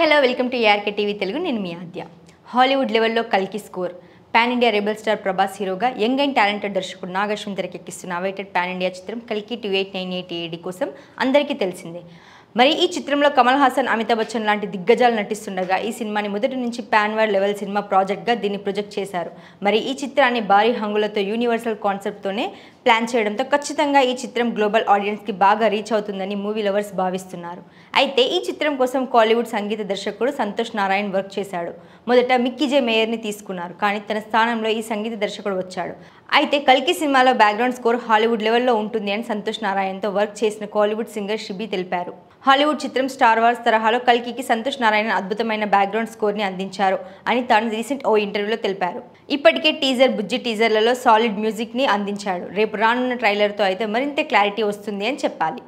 Hello welcome to ARK TV Telugu. నేను మీ Aadya. Hollywood లెవెల్లో కల్కి score. Pan India rebel star Prabhas హీరోగా యంగ్ అండ్ టాలెంటెడ్ దర్శకుడు నాగ్ అశ్విన్ తెరకెక్కిస్తున్న అవైటెడ్ పాన్ ఇండియా చిత్రం కల్కి 2898 AD కోసం అందరికీ తెలిసిందే. మరి ఈ చిత్రంలో కమల్ హాసన్, అమితాబ్ బచ్చన్ లాంటి దిగ్గజాలు నటిస్తుండగా ఈ సినిమాని మొదటి నుంచి పాన్ వరల్డ్ లెవెల్ సినిమా ప్రాజెక్ట్గా దీన్ని ప్రొజెక్ట్ చేశారు. మరి ఈ చిత్రాన్ని భారీ హంగులతో యూనివర్సల్ కాన్సెప్ట్తోనే ప్లాన్ చేయడంతో ఖచ్చితంగా ఈ చిత్రం గ్లోబల్ ఆడియన్స్కి బాగా రీచ్ అవుతుందని మూవీ లవర్స్ భావిస్తున్నారు. అయితే ఈ చిత్రం కోసం కాలీవుడ్ సంగీత దర్శకుడు సంతోష్ నారాయణ్ వర్క్ చేశాడు. మొదట మిక్కీ జే మేయర్ని తీసుకున్నారు, కానీ తన స్థానంలో ఈ సంగీత దర్శకుడు వచ్చాడు. అయితే కల్కి సినిమాలో బ్యాక్గ్రౌండ్ స్కోర్ హాలీవుడ్ లెవెల్లో ఉంటుంది అని సంతోష్ నారాయణ్తో వర్క్ చేసిన కాలీవుడ్ సింగర్ షిబి తెలిపారు. హాలీవుడ్ చిత్రం స్టార్ వార్స్ తరహాలో కల్కికి సంతోష్ నారాయణ్ అద్భుతమైన బ్యాక్గ్రౌండ్ స్కోర్ని అందించారు అని తాను రీసెంట్ ఓ ఇంటర్వ్యూలో తెలిపారు. ఇప్పటికే టీజర్, బుజ్జి టీజర్లలో సాలిడ్ మ్యూజిక్ని అందించాడు. రేపు రానున్న ట్రైలర్తో అయితే మరింత క్లారిటీ వస్తుంది అని చెప్పాలి.